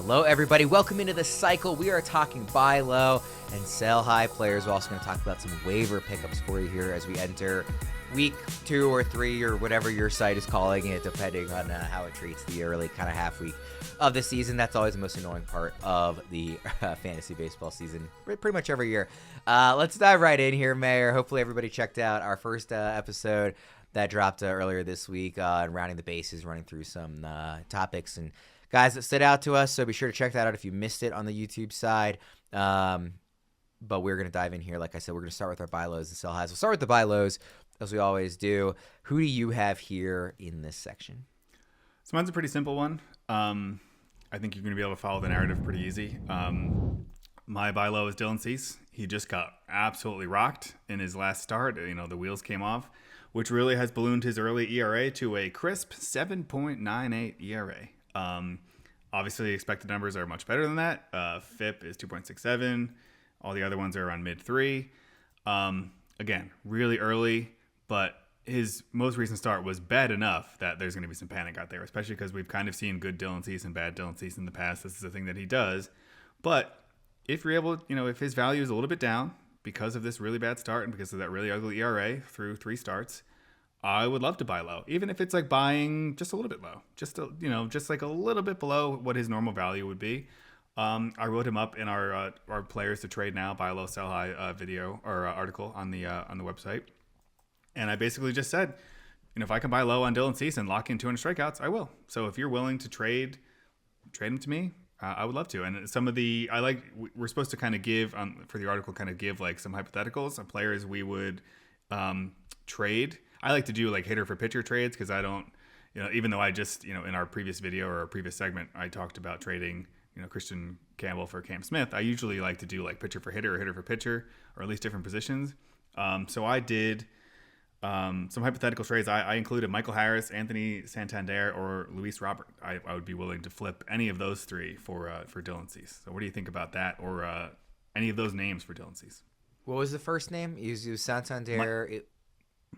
Hello, everybody. Welcome into the cycle. We are talking buy low and sell high players. We're also going to talk about some waiver pickups for you here as we enter week 2 or 3 or whatever your site is calling it, depending on how it treats the early kind of half week of the season. That's always the most annoying part of the fantasy baseball season, pretty much every year. Let's dive right in here, Mayer. Hopefully everybody checked out our first episode that dropped earlier this week on rounding the bases, running through some topics and guys that stood out to us. So be sure to check that out if you missed it on the YouTube side. But we're going to dive in here. Like I said, we're going to start with our buy lows and sell highs. We'll start with the buy lows, as we always do. Who do you have here in this section? So mine's a pretty simple one. I think you're going to be able to follow the narrative pretty easy. My buy low is Dylan Cease. He just got absolutely rocked in his last start. You know, the wheels came off, which really has ballooned his early ERA to a crisp 7.98 ERA. Obviously, expected numbers are much better than that. FIP is 2.67. All the other ones are around mid-3. Again, really early, but his most recent start was bad enough that there's going to be some panic out there, especially because we've kind of seen good Dylan Cease and bad Dylan Cease in the past. This is a thing that he does. But if you're able, if his value is a little bit down because of this really bad start and because of that really ugly ERA through 3 starts, I would love to buy low, even if it's like buying just a little bit low, just like a little bit below what his normal value would be. I wrote him up in our players to trade now, buy low, sell high video or article on the website, and I basically just said, if I can buy low on Dylan Cease and lock in 200 strikeouts, I will. So if you're willing to trade him to me, I would love to. And some of we're supposed to kind of give for the article, kind of give like some hypotheticals of players we would trade. I like to do like hitter for pitcher trades because I don't, even though I just, in our previous video or our previous segment, I talked about trading, Christian Campbell for Cam Smith. I usually like to do like pitcher for hitter or hitter for pitcher, or at least different positions. So I did some hypothetical trades. I included Michael Harris, Anthony Santander, or Luis Robert. I would be willing to flip any of those 3 for Dylan Cease. So what do you think about that, or any of those names for Dylan Cease? What was the first name? You Santander.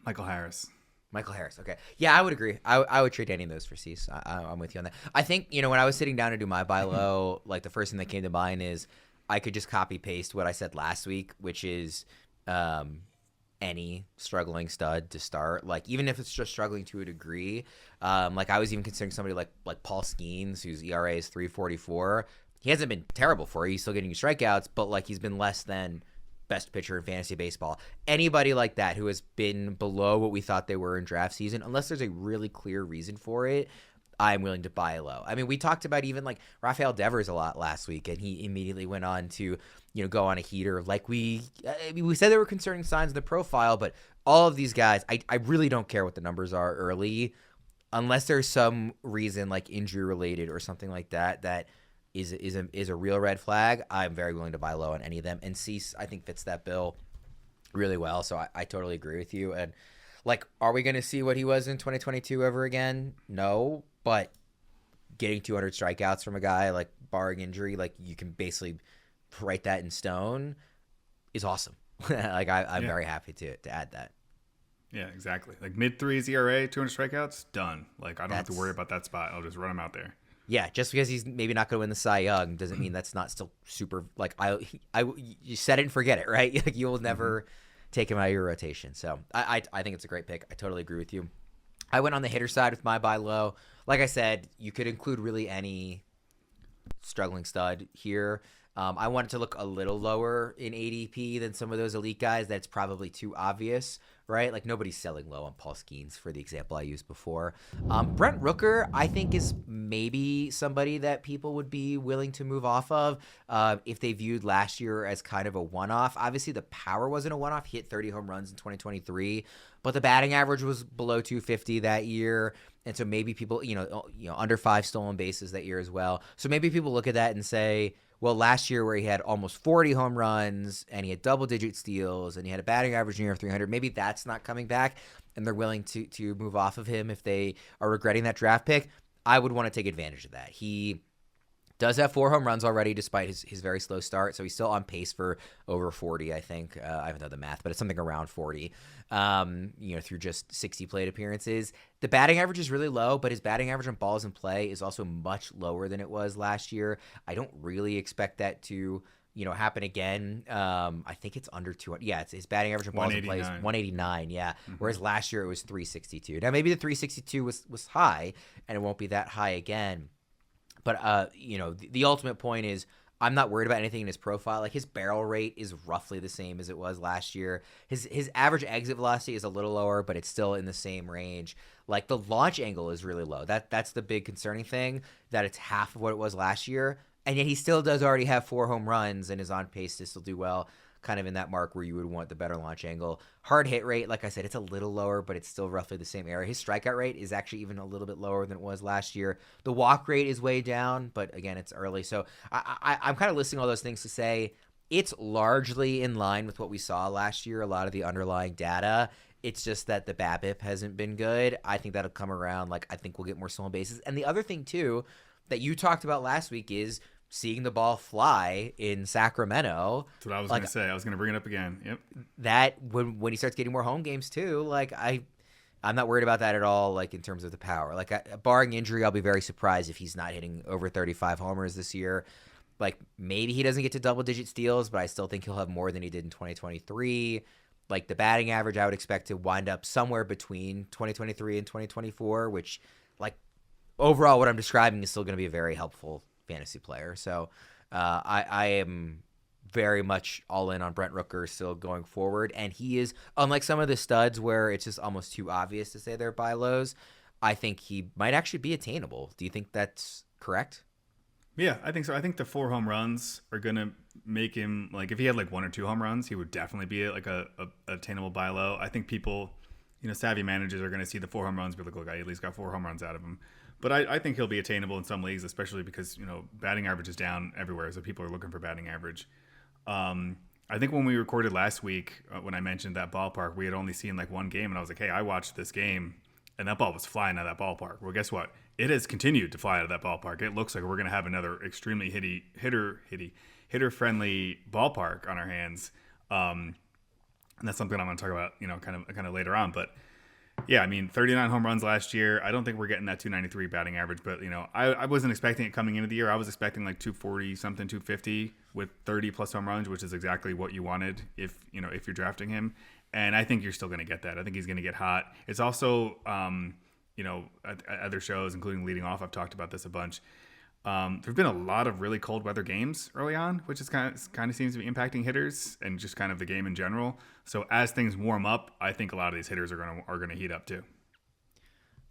Michael Harris. Michael Harris. Okay. Yeah, I would agree. I would trade any of those for Cease. I'm with you on that. I think, when I was sitting down to do my buy low, like the first thing that came to mind is I could just copy paste what I said last week, which is any struggling stud to start. Like, even if it's just struggling to a degree, like I was even considering somebody like Paul Skeens, whose ERA is 3.44. He hasn't been terrible for you. He's still getting you strikeouts, but like he's been less than best pitcher in fantasy baseball. Anybody like that who has been below what we thought they were in draft season, unless there's a really clear reason for it, I'm willing to buy low. I mean, we talked about even like Rafael Devers a lot last week, and he immediately went on to, go on a heater. Like we said there were concerning signs in the profile, but all of these guys, I really don't care what the numbers are early, unless there's some reason like injury related or something like that is a real red flag. I'm very willing to buy low on any of them. And Cease, I think, fits that bill really well. So I totally agree with you. And like, are we going to see what he was in 2022 ever again? No, but getting 200 strikeouts from a guy, like barring injury, like you can basically write that in stone, is awesome. Like I'm very happy to add that. Yeah, exactly. Like mid-3s ERA, 200 strikeouts, done. Like I don't have to worry about that spot. I'll just run him out there. Yeah, just because he's maybe not going to win the Cy Young doesn't mean that's not still super. Like you set it and forget it, right? Like you will never take him out of your rotation. So I think it's a great pick. I totally agree with you. I went on the hitter side with my buy low. Like I said, you could include really any struggling stud here. I wanted to look a little lower in ADP than some of those elite guys. That's probably too obvious, right? Like nobody's selling low on Paul Skeens for the example I used before. Brent Rooker, I think, is maybe somebody that people would be willing to move off of if they viewed last year as kind of a one-off. Obviously, the power wasn't a one-off. He hit 30 home runs in 2023, but the batting average was below 250 that year. And so maybe people, under 5 stolen bases that year as well. So maybe people look at that and say, well, last year where he had almost 40 home runs and he had double-digit steals and he had a batting average near 300, maybe that's not coming back and they're willing to move off of him if they are regretting that draft pick. I would want to take advantage of that. He Does have 4 home runs already despite his very slow start. So he's still on pace for over 40, I think. I haven't done the math, but it's something around 40, through just 60 plate appearances. The batting average is really low, but his batting average on balls in play is also much lower than it was last year. I don't really expect that to happen again. I think it's under 200. Yeah, it's his batting average on balls in play is 189. Yeah. Mm-hmm. Whereas last year it was 362. Now maybe the 362 was high and it won't be that high again. But, the ultimate point is I'm not worried about anything in his profile. Like his barrel rate is roughly the same as it was last year. His average exit velocity is a little lower, but it's still in the same range. Like the launch angle is really low. That's the big concerning thing, that it's half of what it was last year. And yet he still does already have 4 home runs and is on pace to still do well, kind of in that mark where you would want the better launch angle. Hard hit rate, like I said, it's a little lower, but it's still roughly the same area. His strikeout rate is actually even a little bit lower than it was last year. The walk rate is way down, but again, it's early. So I'm kind of listing all those things to say it's largely in line with what we saw last year, a lot of the underlying data. It's just that the BABIP hasn't been good. I think that'll come around. Like, I think we'll get more stolen bases. And the other thing, too, that you talked about last week is seeing the ball fly in Sacramento. That's what I was going to say. I was going to bring it up again. Yep. That when he starts getting more home games too, like I'm not worried about that at all. Like in terms of the power, like barring injury, I'll be very surprised if he's not hitting over 35 homers this year. Like maybe he doesn't get to double digit steals, but I still think he'll have more than he did in 2023. Like the batting average, I would expect to wind up somewhere between 2023 and 2024, which like overall what I'm describing is still going to be a very helpful fantasy player. So I am very much all in on Brent Rooker still going forward. And he is, unlike some of the studs where it's just almost too obvious to say they're buy lows, I think he might actually be attainable. Do you think that's correct? Yeah, I think so. I think the 4 home runs are going to make him, like, if he had like 1 or 2 home runs, he would definitely be like a attainable buy low. I think people, savvy managers are going to see the 4 home runs, be like, look, I at least got 4 home runs out of him. But I think he'll be attainable in some leagues, especially because, batting average is down everywhere. So people are looking for batting average. I think when we recorded last week, when I mentioned that ballpark, we had only seen like one game. And I was like, hey, I watched this game and that ball was flying out of that ballpark. Well, guess what? It has continued to fly out of that ballpark. It looks like we're going to have another extremely hitter-friendly ballpark on our hands. And that's something I'm going to talk about, kind of later on. But yeah, 39 home runs last year. I don't think we're getting that 293 batting average, but I wasn't expecting it coming into the year. I was expecting like 240 something, 250 with 30 plus home runs, which is exactly what you wanted if you're drafting him. And I think you're still going to get that. I think he's going to get hot. It's also, at other shows, including Leading Off, I've talked about this a bunch. There've been a lot of really cold weather games early on, which is kind of seems to be impacting hitters and just kind of the game in general. So as things warm up, I think a lot of these hitters are gonna heat up too.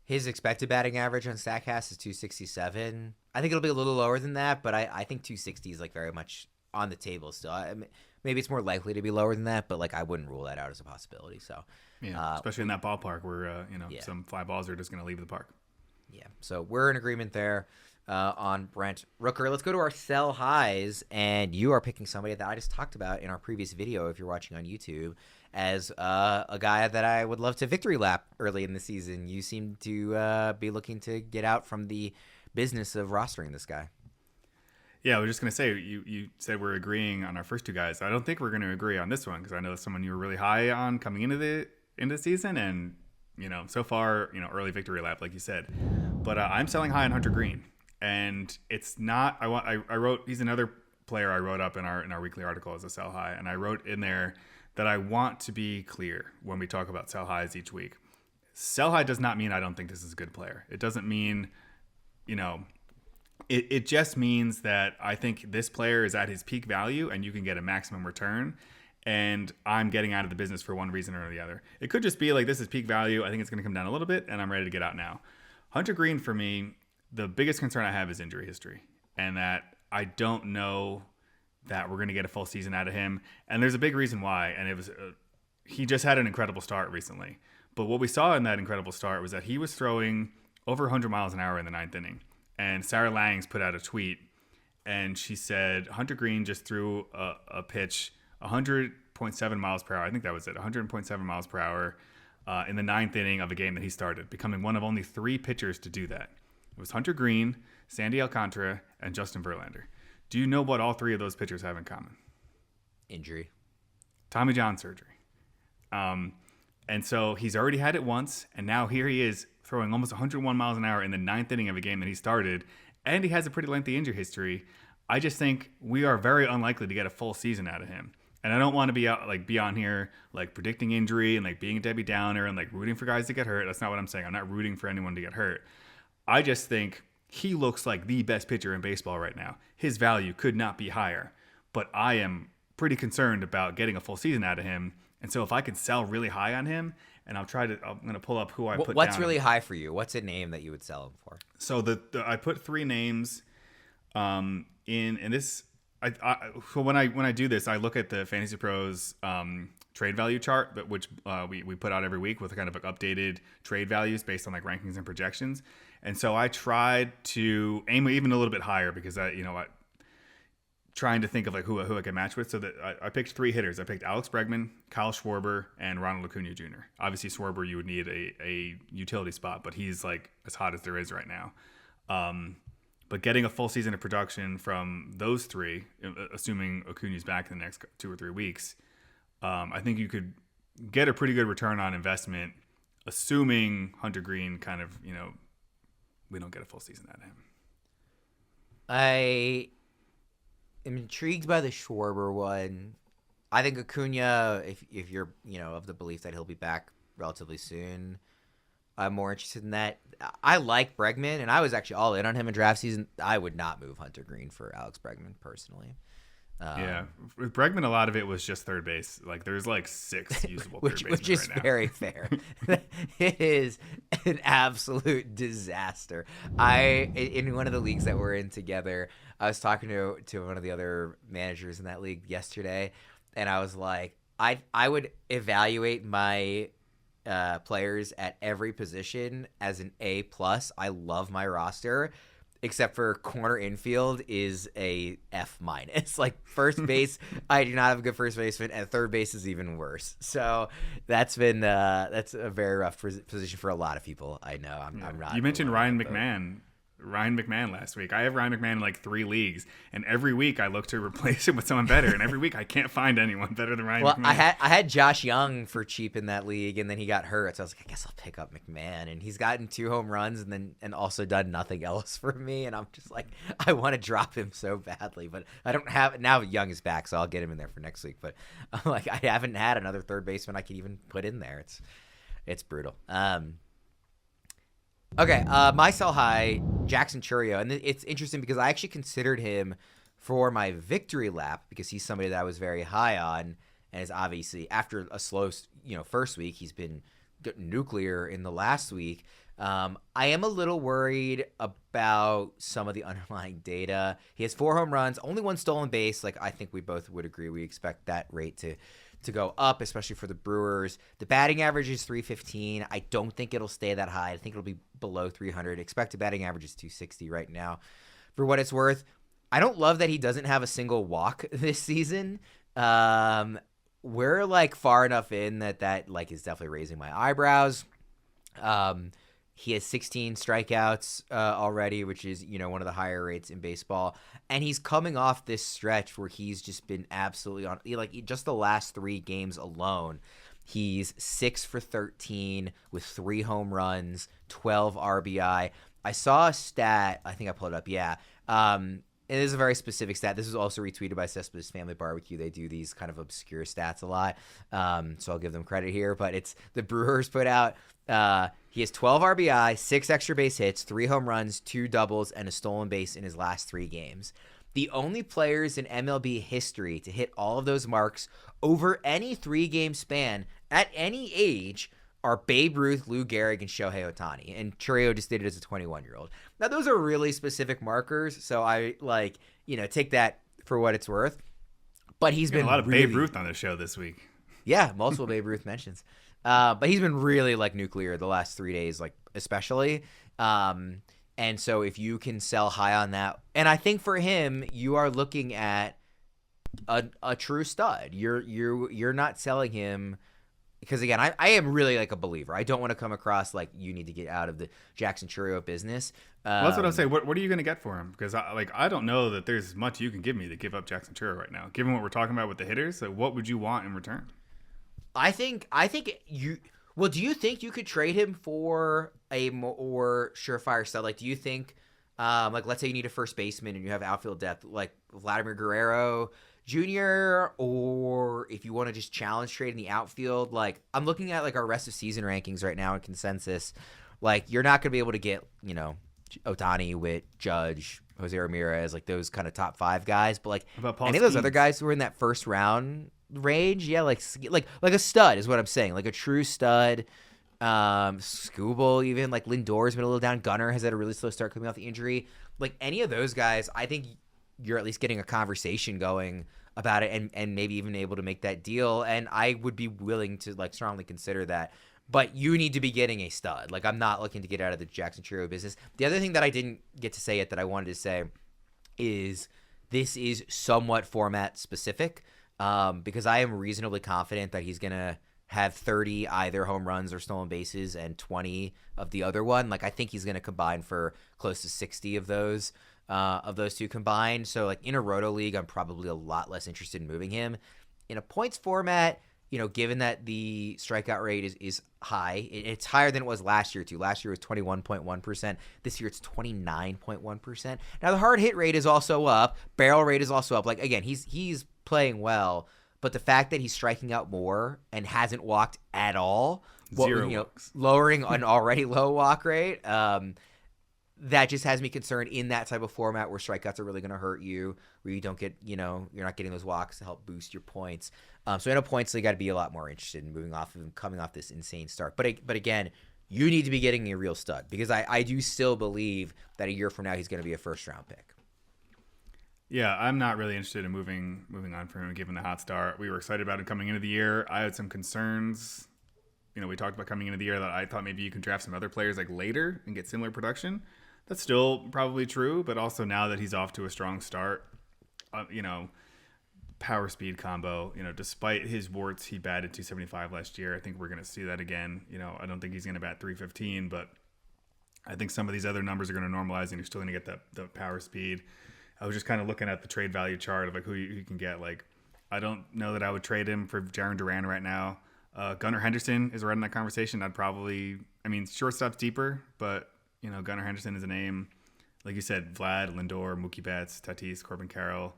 His expected batting average on Statcast is 267. I think it'll be a little lower than that, but I think 260 is like very much on the table still. Maybe it's more likely to be lower than that, but like I wouldn't rule that out as a possibility. So yeah, especially in that ballpark where some fly balls are just gonna leave the park. Yeah, so we're in agreement there. On Brent Rooker. Let's go to our sell highs, and you are picking somebody that I just talked about in our previous video, if you're watching on YouTube, as a guy that I would love to victory lap early in the season. You seem to be looking to get out from the business of rostering this guy. Yeah, I was just going to say, you said we're agreeing on our first 2 guys. I don't think we're going to agree on this one because I know that's someone you were really high on coming into the season, and so far, early victory lap, like you said. But I'm selling high on Hunter Greene. And it's not. I wrote. He's another player I wrote up in our weekly article as a sell high, and I wrote in there that I want to be clear when we talk about sell highs each week. Sell high does not mean I don't think this is a good player. It doesn't mean, it just means that I think this player is at his peak value, and you can get a maximum return. And I'm getting out of the business for one reason or the other. It could just be like, this is peak value. I think it's going to come down a little bit, and I'm ready to get out now. Hunter Greene for me. The biggest concern I have is injury history, and that I don't know that we're going to get a full season out of him. And there's a big reason why, and it was he just had an incredible start recently. But what we saw in that incredible start was that he was throwing over 100 miles an hour in the 9th inning. And Sarah Langs put out a tweet, and she said Hunter Greene just threw a pitch 100.7 miles per hour. I think that was it, 100.7 miles per hour in the 9th inning of a game that he started, becoming one of only 3 pitchers to do that, was Hunter Greene, Sandy Alcantara, and Justin Verlander. Do you know what all three of those pitchers have in common? Injury. Tommy John surgery. And so he's already had it once, and now here he is throwing almost 101 miles an hour in the ninth inning of a game that he started, and he has a pretty lengthy injury history. I just think we are very unlikely to get a full season out of him. And I don't want to be on here like predicting injury and like being a Debbie Downer and like rooting for guys to get hurt. That's not what I'm saying. I'm not rooting for anyone to get hurt. I just think he looks like the best pitcher in baseball right now. His value could not be higher, but I am pretty concerned about getting a full season out of him. And so if I could sell really high on him, and I'm going to pull up who I put down. What's really high for you? What's a name that you would sell him for? So I put three names in this. So when I do this, I look at the FantasyPros trade value chart, which we put out every week with kind of like updated trade values based on like rankings and projections. And so I tried to aim even a little bit higher because trying to think of like who I can match with. So that I picked three hitters. I picked Alex Bregman, Kyle Schwarber, and Ronald Acuna Jr. Obviously, Schwarber you would need a utility spot, but he's like as hot as there is right now. But getting a full season of production from those three, assuming Acuna's back in the next 2 or 3 weeks, I think you could get a pretty good return on investment, assuming Hunter Greene kind of, we don't get a full season out of him. I am intrigued by the Schwarber one. I think Acuna, if you're, of the belief that he'll be back relatively soon, I'm more interested in that. I like Bregman, and I was actually all in on him in draft season. I would not move Hunter Greene for Alex Bregman personally. Yeah, with Bregman, a lot of it was just third base. Like there's like 6 usable third basemen which is right now. very fair. It is an absolute disaster. In one of the leagues that we're in together, I was talking to one of the other managers in that league yesterday, and I was like, I would evaluate my players at every position as an A+. I love my roster, except for corner infield is a F-. Like first base, I do not have a good first baseman, and third base is even worse. So that's been that's a very rough position for a lot of people. I know. I'm not. You mentioned Ryan McMahon last week. I have Ryan McMahon in like 3 leagues, and every week I look to replace him with someone better, and every week I can't find anyone better than Ryan McMahon. I had Josh Young for cheap in that league, and then he got hurt, so I was like, I guess I'll pick up McMahon, and he's gotten 2 home runs and also done nothing else for me, and I'm just like, I want to drop him so badly, but I don't have now. Young is back, so I'll get him in there for next week. But I'm like, I haven't had another third baseman I could even put in there. It's brutal. Okay, my sell high, Jackson Chourio, and it's interesting because I actually considered him for my victory lap because he's somebody that I was very high on, and is obviously after a slow, first week, he's been nuclear in the last week. I am a little worried about some of the underlying data. He has 4 home runs, only 1 stolen base. Like I think we both would agree, we expect that rate to go up, especially for the Brewers. The batting average is 315. I don't think it'll stay that high. I think it'll be below 300. Expected batting average is 260 right now. For what it's worth, I don't love that he doesn't have a single walk this season. We're like far enough in that like is definitely raising my eyebrows. He has 16 strikeouts already, which is, one of the higher rates in baseball. And he's coming off this stretch where he's just been absolutely on, like just the last 3 games alone. He's 6 for 13 with 3 home runs, 12 RBI. I saw a stat. I think I pulled it up. Yeah. It is a very specific stat. This is also retweeted by Cespedes Family Barbecue. They do these kind of obscure stats a lot. So I'll give them credit here. But it's the Brewers put out. He has 12 RBI, 6 extra base hits, 3 home runs, 2 doubles, and a stolen base in his last 3 games. The only players in MLB history to hit all of those marks over any 3-game span at any age are Babe Ruth, Lou Gehrig, and Shohei Ohtani. And Chourio just did it as a 21-year-old. Now, those are really specific markers, so I, take that for what it's worth. But he's been a lot of Babe Ruth on the show this week. Yeah, multiple Babe Ruth mentions. But he's been really, nuclear the last 3 days, especially. And so if you can sell high on that, and I think for him, you are looking at a true stud. You're not selling him because again, I am really like a believer. I don't want to come across like you need to get out of the Jackson Chourio business. Well, that's what I was saying. What are you going to get for him? Because I don't know that there's much you can give me to give up Jackson Chourio right now. Given what we're talking about with the hitters, like, what would you want in return? I think you. Well, do you think you could trade him for a more surefire stud? Like, do you think, like, let's say you need a first baseman and you have outfield depth, like Vladimir Guerrero Jr., or if you want to just challenge trade in the outfield, like, I'm looking at like our rest of season rankings right now in consensus. Like, you're not going to be able to get, Ohtani, Witt, Judge, Jose Ramirez, like those kind of top 5 guys, but like any of those other guys who were in that first round range, yeah, like a stud is what I'm saying, like a true stud. Skubal, even like Lindor's been a little down. Gunnar has had a really slow start coming off the injury. Like any of those guys, I think you're at least getting a conversation going about it, and maybe even able to make that deal. And I would be willing to like strongly consider that. But you need to be getting a stud. Like, I'm not looking to get out of the Jackson Chourio business. The other thing that I didn't get to say yet that I wanted to say is this is somewhat format specific, because I am reasonably confident that he's going to have 30 either home runs or stolen bases and 20 of the other one. Like, I think he's going to combine for close to 60 of those two combined. So, like, in a roto league, I'm probably a lot less interested in moving him. In a points format, given that the strikeout rate is high, it's higher than it was last year, too. Last year was 21.1%. This year it's 29.1%. Now, the hard hit rate is also up. Barrel rate is also up. Like, again, he's playing well, but the fact that he's striking out more and hasn't walked at all, lowering an already low walk rate, that just has me concerned in that type of format where strikeouts are really going to hurt you, where you don't get, you're not getting those walks to help boost your points. So in a points league, I'd be a lot more interested in moving off of him coming off this insane start. But again, you need to be getting a real stud, because I do still believe that a year from now he's going to be a first-round pick. Yeah, I'm not really interested in moving on from him, given the hot start. We were excited about him coming into the year. I had some concerns. We talked about coming into the year that I thought maybe you can draft some other players like later and get similar production. That's still probably true, but also now that he's off to a strong start, power speed combo, despite his warts, he batted 275 last year. I think we're going to see that again. I don't think he's going to bat 315, but I think some of these other numbers are going to normalize and you're still going to get the power speed. I was just kind of looking at the trade value chart of like who you can get. Like, I don't know that I would trade him for Jarren Duran right now. Gunnar Henderson is right in that conversation. Shortstop's deeper, but Gunnar Henderson is a name. Like you said, Vlad, Lindor, Mookie Betts, Tatis, Corbin Carroll.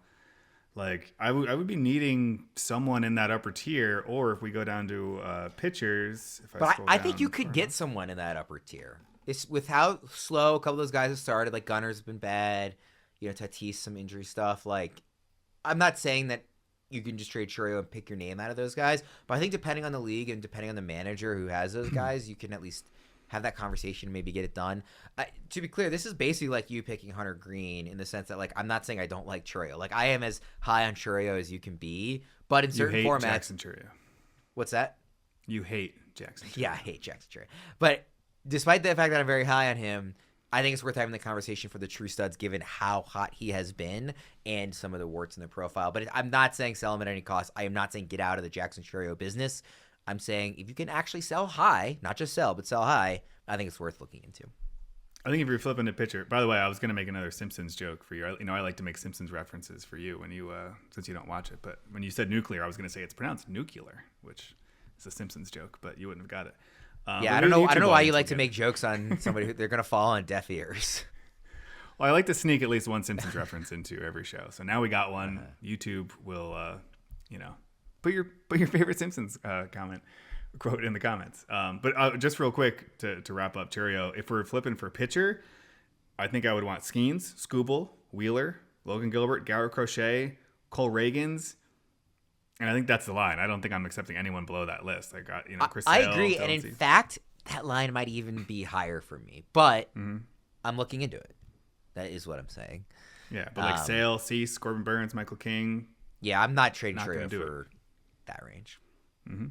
Like, I would be needing someone in that upper tier, or if we go down to pitchers. I think you could get someone in that upper tier. It's with how slow a couple of those guys have started. Like, Gunner's been bad. Tatis, some injury stuff. Like, I'm not saying that you can just trade Chourio and pick your name out of those guys, but I think depending on the league and depending on the manager who has those guys, you can at least have that conversation and maybe get it done. To be clear, this is basically like you picking Hunter Greene in the sense that, like, I'm not saying I don't like Chourio. Like, I am as high on Chourio as you can be, but in certain formats. Jackson Chourio. What's that? You hate Jackson Chourio. Yeah, I hate Jackson Chourio. But despite the fact that I'm very high on him, I think it's worth having the conversation for the true studs given how hot he has been and some of the warts in the profile. But I'm not saying sell him at any cost. I am not saying get out of the Jackson Chourio business. I'm saying if you can actually sell high, not just sell, but sell high, I think it's worth looking into. I think if you're flipping a pitcher, by the way, I was going to make another Simpsons joke for you. I like to make Simpsons references for you when you, since you don't watch it. But when you said nuclear, I was going to say it's pronounced nuclear, which is a Simpsons joke, but you wouldn't have got it. I don't know why you like to make jokes on somebody who they're going to fall on deaf ears. Well, I like to sneak at least one Simpsons reference into every show. So now we got one. YouTube will, put your favorite Simpsons quote in the comments. But just real quick to wrap up Chourio, if we're flipping for pitcher, I think I would want Skeens, Skubal, Wheeler, Logan Gilbert, Garrett Crochet, Cole Reagans. And I think that's the line. I don't think I'm accepting anyone below that list. I got, Chris I Sale, agree. And in fact, that line might even be higher for me. But I'm looking into it. That is what I'm saying. Yeah, but like Sale, Cease, Corbin Burns, Michael King. Yeah, I'm not trading Chourio for that range. Mm-hmm.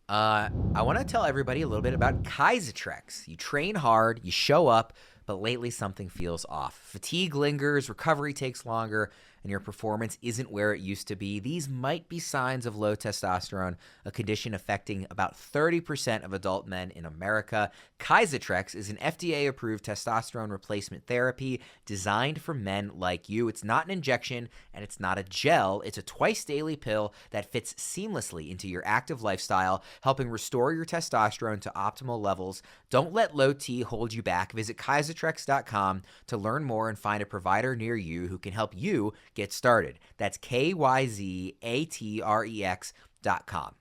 I want to tell everybody a little bit about Kaisertrex. You train hard, you show up, but lately something feels off. Fatigue lingers, recovery takes longer, and your performance isn't where it used to be, these might be signs of low testosterone, a condition affecting about 30% of adult men in America. Kizotrex is an FDA-approved testosterone replacement therapy designed for men like you. It's not an injection and it's not a gel. It's a twice-daily pill that fits seamlessly into your active lifestyle, helping restore your testosterone to optimal levels. Don't let low T hold you back. Visit Kizotrex.com to learn more and find a provider near you who can help you get started. That's KYZATREX.com.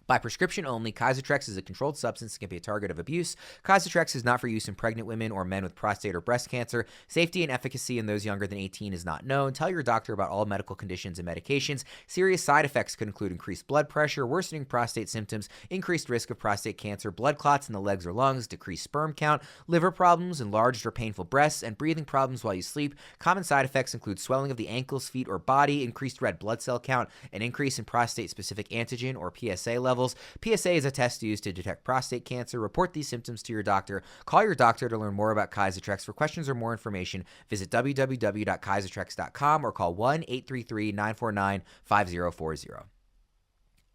By prescription only, Kizotrex is a controlled substance that can be a target of abuse. Kizotrex is not for use in pregnant women or men with prostate or breast cancer. Safety and efficacy in those younger than 18 is not known. Tell your doctor about all medical conditions and medications. Serious side effects could include increased blood pressure, worsening prostate symptoms, increased risk of prostate cancer, blood clots in the legs or lungs, decreased sperm count, liver problems, enlarged or painful breasts, and breathing problems while you sleep. Common side effects include swelling of the ankles, feet, or body, increased red blood cell count, an increase in prostate-specific antigen or PSA levels. PSA is a test used to detect prostate cancer. Report these symptoms to your doctor. Call your doctor to learn more about Kizotrex. For questions or more information, visit www.kizotrex.com or call 1-833-949-5040.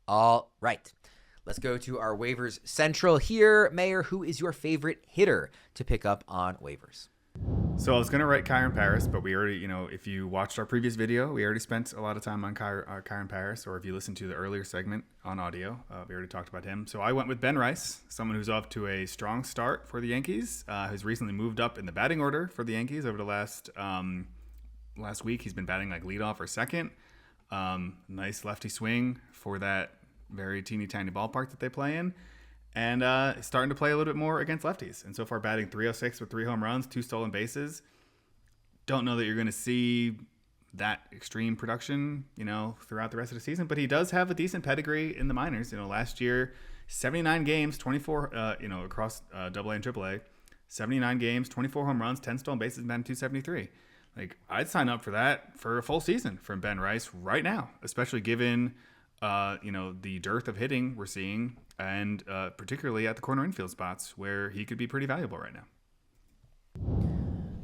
All right. Let's go to our waivers central here. Mayer, who is your favorite hitter to pick up on waivers? So I was going to write Kyron Paris, but we already, if you watched our previous video, we already spent a lot of time on Kyron Paris, or if you listened to the earlier segment on audio, we already talked about him. So I went with Ben Rice, someone who's off to a strong start for the Yankees, who's recently moved up in the batting order for the Yankees over the last week. He's been batting like leadoff or second. Nice lefty swing for that very teeny tiny ballpark that they play in. And starting to play a little bit more against lefties. And so far batting .306 with 3 home runs, 2 stolen bases. Don't know that you're going to see that extreme production, throughout the rest of the season. But he does have a decent pedigree in the minors. Last year, 79 games, 24, across AA and AAA. 79 games, 24 home runs, 10 stolen bases, batting .273. Like, I'd sign up for that for a full season from Ben Rice right now, especially given the dearth of hitting we're seeing, and particularly at the corner infield spots where he could be pretty valuable right now.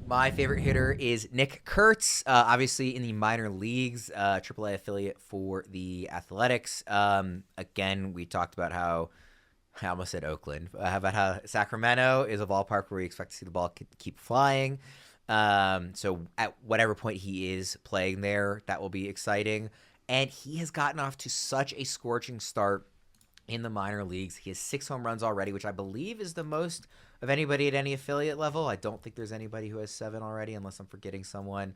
My favorite hitter is Nick Kurtz, obviously in the minor leagues, AAA affiliate for the Athletics. Again, we talked about how, I almost said Oakland, about how Sacramento is a ballpark where we expect to see the ball keep flying. So at whatever point he is playing there, that will be exciting. And he has gotten off to such a scorching start in the minor leagues. He has 6 home runs already, which I believe is the most of anybody at any affiliate level. I don't think there's anybody who has 7 already, unless I'm forgetting someone.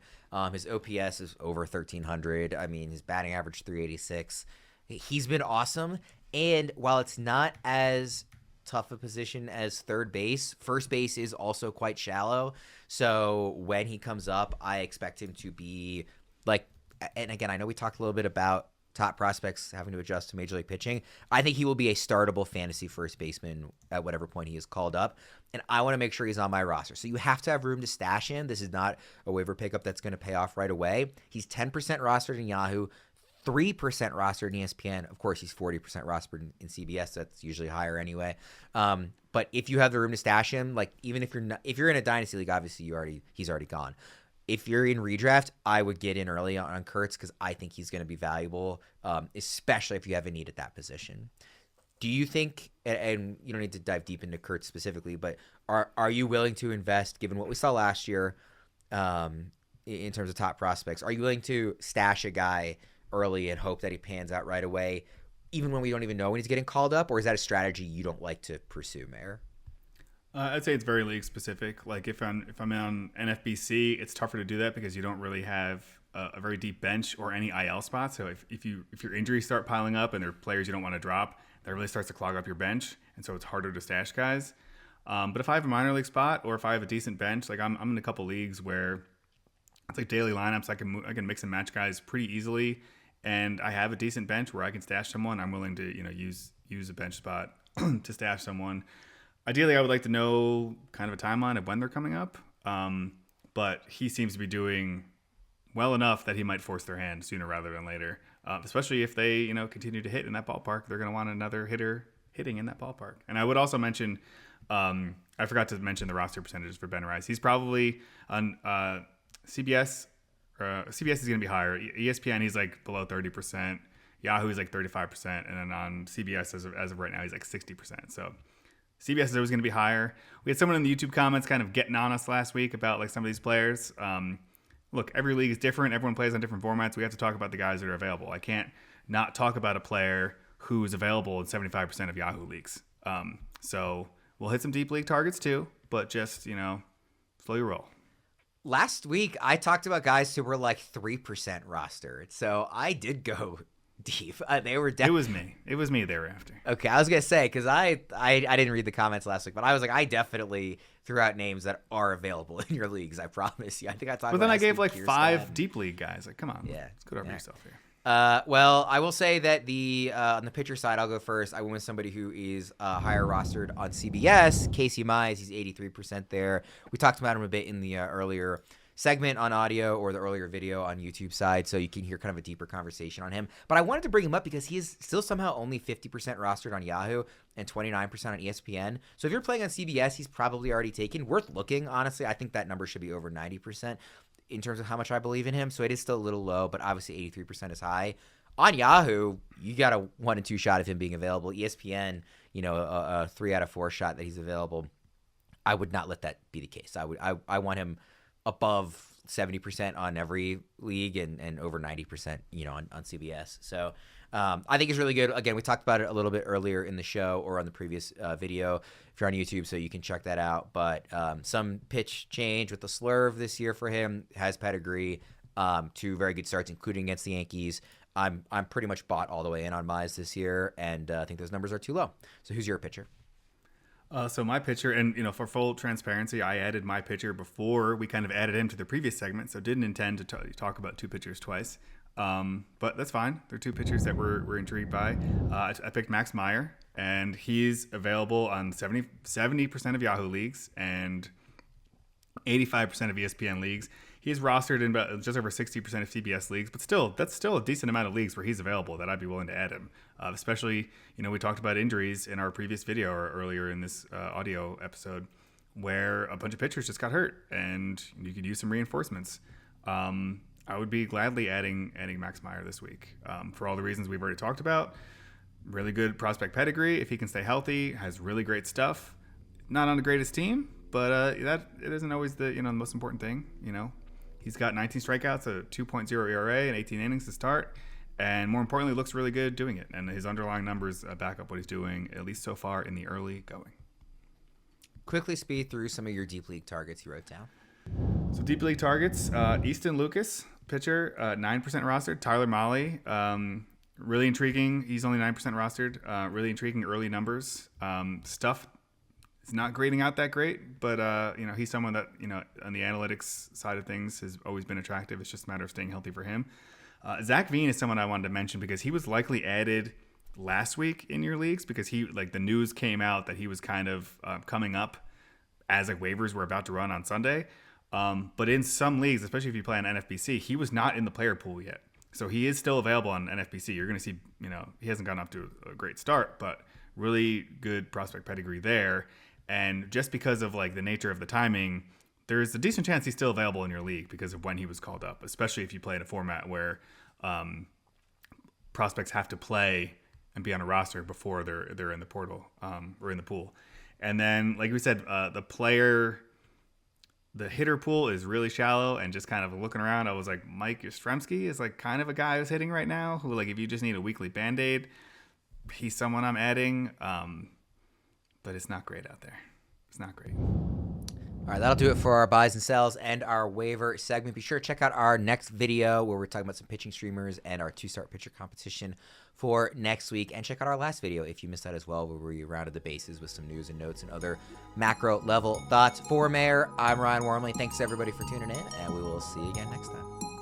His OPS is over 1,300. I mean, his batting average 386. He's been awesome. And while it's not as tough a position as third base, first base is also quite shallow. So when he comes up, I expect him to be like, and again, I know we talked a little bit about top prospects having to adjust to major league pitching. I think he will be a startable fantasy first baseman at whatever point he is called up. And I want to make sure he's on my roster. So you have to have room to stash him. This is not a waiver pickup that's going to pay off right away. He's 10% rostered in Yahoo, 3% rostered in ESPN. Of course, he's 40% rostered in CBS. So that's usually higher anyway. But if you have the room to stash him, like even if you're in a dynasty league, obviously he's already gone. If you're in redraft, I would get in early on Kurtz because I think he's going to be valuable, especially if you have a need at that position. Do you think, and you don't need to dive deep into Kurtz specifically, but are you willing to invest, given what we saw last year in terms of top prospects, are you willing to stash a guy early and hope that he pans out right away, even when we don't even know when he's getting called up? Or is that a strategy you don't like to pursue, Mayer? I'd say it's very league specific. Like if I'm on NFBC, it's tougher to do that because you don't really have a very deep bench or any IL spots. So if your injuries start piling up and there are players you don't want to drop, that really starts to clog up your bench, and so it's harder to stash guys. But if I have a minor league spot or if I have a decent bench, like I'm in a couple leagues where it's like daily lineups, I can mix and match guys pretty easily, and I have a decent bench where I can stash someone. I'm willing to use a bench spot to stash someone. Ideally, I would like to know kind of a timeline of when they're coming up, but he seems to be doing well enough that he might force their hand sooner rather than later, especially if they continue to hit in that ballpark. They're going to want another hitter hitting in that ballpark. And I would also mention, I forgot to mention the roster percentages for Ben Rice. He's probably on CBS CBS is going to be higher. ESPN, he's like below 30%. Yahoo is like 35%. And then on CBS, as of right now, he's like 60%. So CBS is always going to be higher. We had someone in the YouTube comments kind of getting on us last week about like some of these players. Look, every league is different. Everyone plays on different formats. We have to talk about the guys that are available. I can't not talk about a player who's available in 75% of Yahoo leagues. So we'll hit some deep league targets too, but just, slow your roll. Last week, I talked about guys who were like 3% rostered. So I did go deep. They were definitely. It was me they were after. Okay, I was gonna say because I didn't read the comments last week, but I was like, I definitely threw out names that are available in your leagues. I promise you. I think I talked. But then I gave like 5 Kierstead. Deep league guys. Like, come on, Yeah, let's go over yourself here. Well, I will say that on the pitcher side, I'll go first. I went with somebody who is higher rostered on CBS. Casey Mize, he's 83% there. We talked about him a bit in the earlier segment on audio or the earlier video on YouTube side, so you can hear kind of a deeper conversation on him. But I wanted to bring him up because he is still somehow only 50% rostered on Yahoo and 29% on ESPN. So if you're playing on CBS, he's probably already taken. Worth looking, honestly. I think that number should be over 90% in terms of how much I believe in him. So it is still a little low, but obviously 83% is high. On Yahoo, you got a 1 in 2 shot of him being available. ESPN, a 3 out of 4 shot that he's available. I would not let that be the case. I want him above 70% on every league and over 90%, on CBS. So I think it's really good. Again, we talked about it a little bit earlier in the show or on the previous video if you're on YouTube, so you can check that out. But some pitch change with the slurve this year for him, has pedigree, 2 very good starts, including against the Yankees. I'm pretty much bought all the way in on Mize this year, and I think those numbers are too low. So who's your pitcher? So my pitcher, and for full transparency, I added my pitcher before we kind of added him to the previous segment, so didn't intend to talk about 2 pitchers twice. But that's fine. They're 2 pitchers that we're intrigued by. I picked Max Meyer, and he's available on 70% of Yahoo leagues and 85% of ESPN leagues. He's rostered in about just over 60% of CBS leagues, but that's still a decent amount of leagues where he's available that I'd be willing to add him. Especially, we talked about injuries in our previous video or earlier in this audio episode where a bunch of pitchers just got hurt and you could use some reinforcements. I would be gladly adding Max Meyer this week for all the reasons we've already talked about. Really good prospect pedigree. If he can stay healthy, has really great stuff. Not on the greatest team, but it isn't always the the most important thing. He's got 19 strikeouts, a 2.0 ERA, and 18 innings to start. And more importantly, looks really good doing it. And his underlying numbers back up what he's doing, at least so far in the early going. Quickly speed through some of your deep league targets you wrote down. So deep league targets, Easton Lucas, pitcher, 9% rostered. Tyler Mahle, really intriguing. He's only 9% rostered. Really intriguing early numbers. Stuff is not grading out that great, but he's someone that on the analytics side of things has always been attractive. It's just a matter of staying healthy for him. Zach Veen is someone I wanted to mention because he was likely added last week in your leagues because the news came out that he was kind of coming up as waivers were about to run on Sunday. But in some leagues, especially if you play on NFBC, he was not in the player pool yet. So he is still available on NFBC. You're going to see, he hasn't gotten off to a great start, but really good prospect pedigree there. And just because of the nature of the timing, there's a decent chance he's still available in your league because of when he was called up, especially if you play in a format where prospects have to play and be on a roster before they're in the portal or in the pool. And then, like we said, the hitter pool is really shallow, and just kind of looking around, I was like, Mike Yastrzemski is kind of a guy who's hitting right now who if you just need a weekly Band-Aid, he's someone I'm adding. But it's not great out there. It's not great. All right, that'll do it for our buys and sells and our waiver segment. Be sure to check out our next video where we're talking about some pitching streamers and our 2-start pitcher competition for next week. And check out our last video if you missed that as well, where we rounded the bases with some news and notes and other macro level thoughts. For Mayer, I'm Ryan Wormeli. Thanks everybody for tuning in, and we will see you again next time.